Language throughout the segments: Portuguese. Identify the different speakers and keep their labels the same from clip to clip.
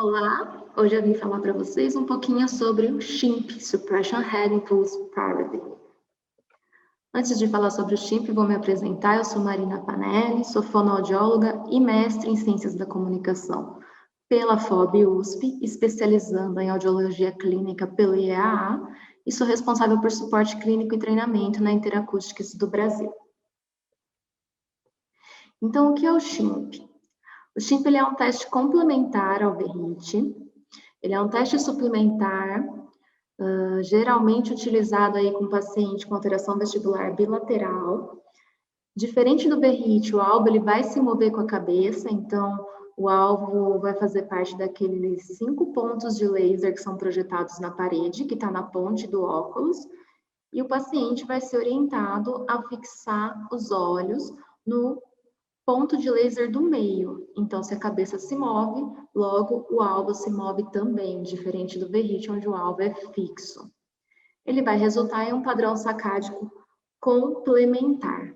Speaker 1: Olá, hoje eu vim falar para vocês um pouquinho sobre o SHIMP, Suppression Head Impulse Parody. Antes de falar sobre o SHIMP, vou me apresentar. Eu sou Marina Panelli, sou fonoaudióloga e mestre em Ciências da Comunicação pela FOB USP, especializando em audiologia clínica pelo IEAA, e sou responsável por suporte clínico e treinamento na Interacústicas do Brasil. Então, o que é o SHIMP? O SHIMP ele é um teste complementar ao VRIT. Ele é um teste suplementar, geralmente utilizado aí com paciente com alteração vestibular bilateral. Diferente do VRIT, o alvo ele vai se mover com a cabeça, então o alvo vai fazer parte daqueles 5 pontos de laser que são projetados na parede, que está na ponte do óculos, e o paciente vai ser orientado a fixar os olhos no ponto de laser do meio. Então, se a cabeça se move, logo o alvo se move também, diferente do VRIT, onde o alvo é fixo. Ele vai resultar em um padrão sacádico complementar,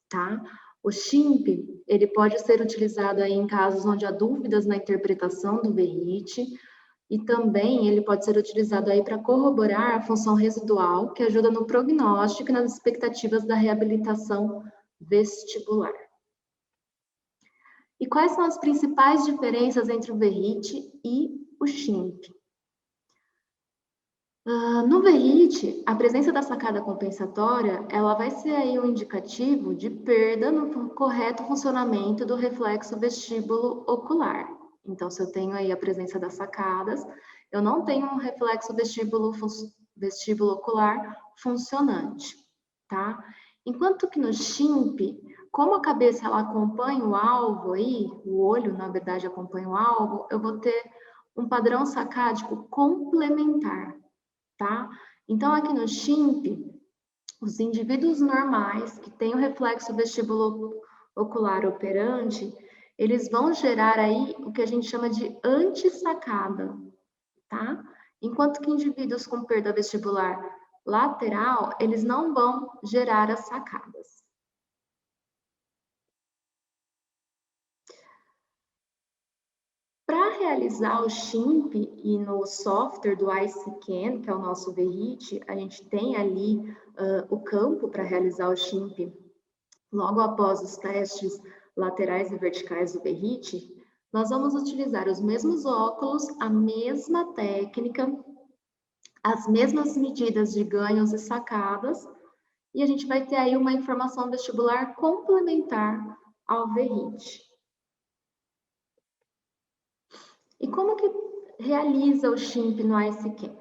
Speaker 1: tá? O SHIMP, ele pode ser utilizado aí em casos onde há dúvidas na interpretação do VRIT, e também ele pode ser utilizado aí para corroborar a função residual, que ajuda no prognóstico e nas expectativas da reabilitação vestibular. E quais são as principais diferenças entre o VRIT e o SHIMP? No VRIT, a presença da sacada compensatória, ela vai ser aí um indicativo de perda no correto funcionamento do reflexo vestíbulo ocular. Então, se eu tenho aí a presença das sacadas, eu não tenho um reflexo vestíbulo ocular funcionante, tá? Enquanto que no SHIMP, como a cabeça ela acompanha o alvo aí, o olho, na verdade, acompanha o alvo, eu vou ter um padrão sacádico complementar, tá? Então, aqui no SHIMP, os indivíduos normais que têm o reflexo vestíbulo ocular operante, eles vão gerar aí o que a gente chama de antissacada, tá? Enquanto que indivíduos com perda vestibular lateral, eles não vão gerar as sacadas. Para realizar o SHIMP e no software do ICCAN, que é o nosso VRIT, a gente tem ali o campo para realizar o SHIMP logo após os testes laterais e verticais do VRIT. Nós vamos utilizar os mesmos óculos, a mesma técnica, as mesmas medidas de ganhos e sacadas, e a gente vai ter aí uma informação vestibular complementar ao VRIT. E como que realiza o SHIMP no ICCAN?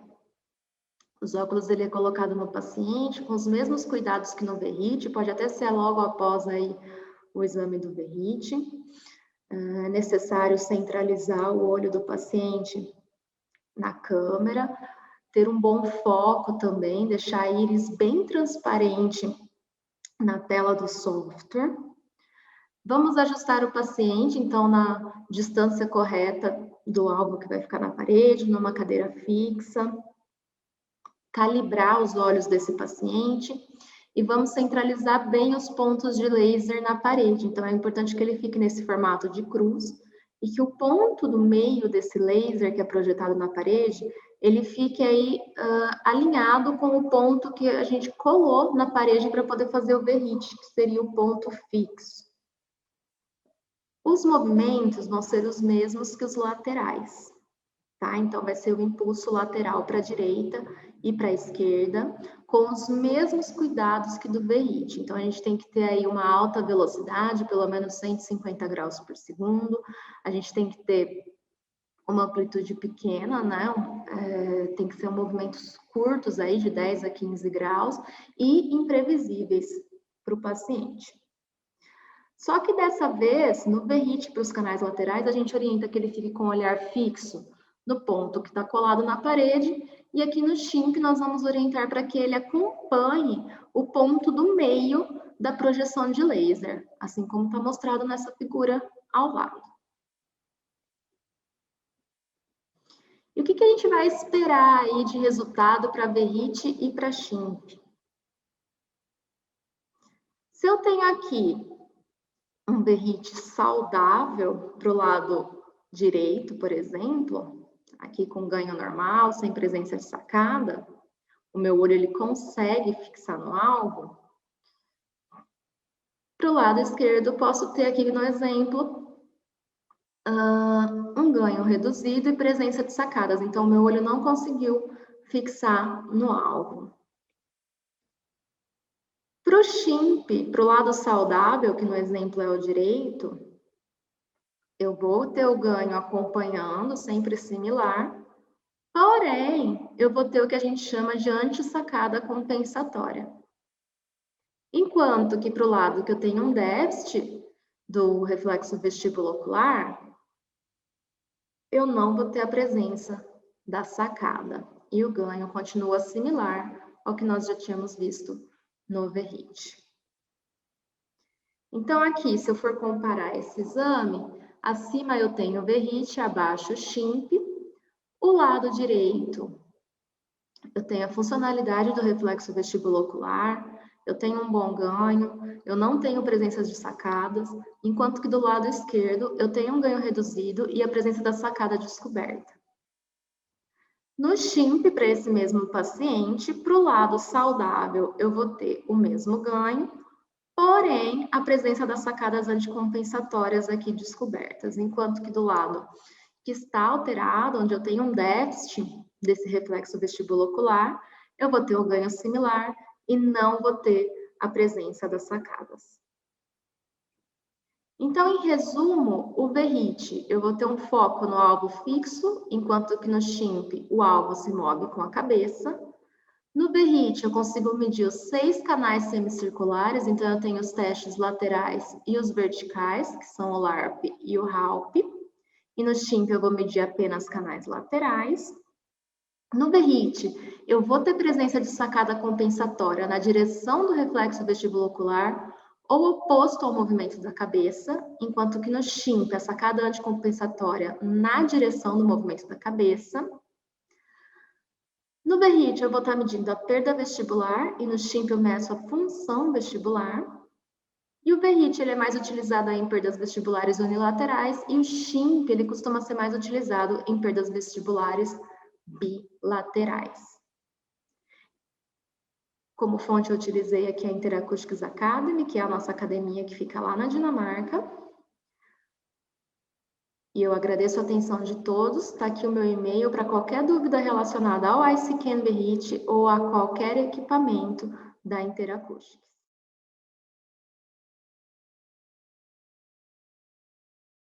Speaker 1: Os óculos ele é colocado no paciente com os mesmos cuidados que no VRIT, pode até ser logo após aí o exame do VRIT. É necessário centralizar o olho do paciente na câmera, ter um bom foco também, deixar a íris bem transparente na tela do software. Vamos ajustar o paciente, então, na distância correta do alvo que vai ficar na parede, numa cadeira fixa. Calibrar os olhos desse paciente e vamos centralizar bem os pontos de laser na parede. Então, é importante que ele fique nesse formato de cruz e que o ponto do meio desse laser que é projetado na parede, ele fique aí alinhado com o ponto que a gente colou na parede para poder fazer o VRIT, que seria o ponto fixo. Os movimentos vão ser os mesmos que os laterais, tá? Então, vai ser o impulso lateral para a direita e para a esquerda, com os mesmos cuidados que do VRIT. Então, a gente tem que ter aí uma alta velocidade, pelo menos 150 graus por segundo. A gente tem que ter uma amplitude pequena, né? Tem que ser movimentos curtos aí, de 10 a 15 graus, e imprevisíveis para o paciente. Só que dessa vez, no VRIT para os canais laterais, a gente orienta que ele fique com o olhar fixo no ponto que está colado na parede, e aqui no SHIMP nós vamos orientar para que ele acompanhe o ponto do meio da projeção de laser, assim como está mostrado nessa figura ao lado. E o que a gente vai esperar aí de resultado para VRIT e para SHIMP? Se eu tenho aqui um VRIT saudável para o lado direito, por exemplo, aqui com ganho normal, sem presença de sacada, o meu olho ele consegue fixar no alvo. Para o lado esquerdo, posso ter aqui no exemplo um ganho reduzido e presença de sacadas. Então, meu olho não conseguiu fixar no alvo. Para o SHIMP, para o lado saudável, que no exemplo é o direito, eu vou ter o ganho acompanhando, sempre similar, porém, eu vou ter o que a gente chama de antissacada compensatória. Enquanto que para o lado que eu tenho um déficit do reflexo vestibulo-ocular, eu não vou ter a presença da sacada. E o ganho continua similar ao que nós já tínhamos visto no overheat. Então, aqui, se eu for comparar esse exame, acima eu tenho overheat, abaixo o SHIMP. O lado direito, eu tenho a funcionalidade do reflexo vestibulo-ocular, eu tenho um bom ganho, eu não tenho presenças de sacadas, enquanto que do lado esquerdo eu tenho um ganho reduzido e a presença da sacada descoberta. No SHIMP, para esse mesmo paciente, para o lado saudável, eu vou ter o mesmo ganho, porém, a presença das sacadas anticompensatórias aqui descobertas, enquanto que do lado que está alterado, onde eu tenho um déficit desse reflexo vestibulo-ocular, eu vou ter um ganho similar e não vou ter a presença das sacadas. Então, em resumo, o overheat, eu vou ter um foco no alvo fixo, enquanto que no SHIMP o alvo se move com a cabeça. No overheat, eu consigo medir os 6 canais semicirculares, então eu tenho os testes laterais e os verticais, que são o LARP e o HALP. E no SHIMP eu vou medir apenas canais laterais. No overheat, eu vou ter presença de sacada compensatória na direção do reflexo vestibulo-ocular ou oposto ao movimento da cabeça, enquanto que no SHIMP a sacada anticompensatória na direção do movimento da cabeça. No overheat, eu vou estar medindo a perda vestibular e no SHIMP eu meço a função vestibular. E o overheat ele é mais utilizado em perdas vestibulares unilaterais e o SHIMP ele costuma ser mais utilizado em perdas vestibulares bilaterais. Como fonte eu utilizei aqui a Interacoustics Academy, que é a nossa academia que fica lá na Dinamarca. E eu agradeço a atenção de todos. Está aqui o meu e-mail para qualquer dúvida relacionada ao ICCAN overheat ou a qualquer equipamento da Interacoustics.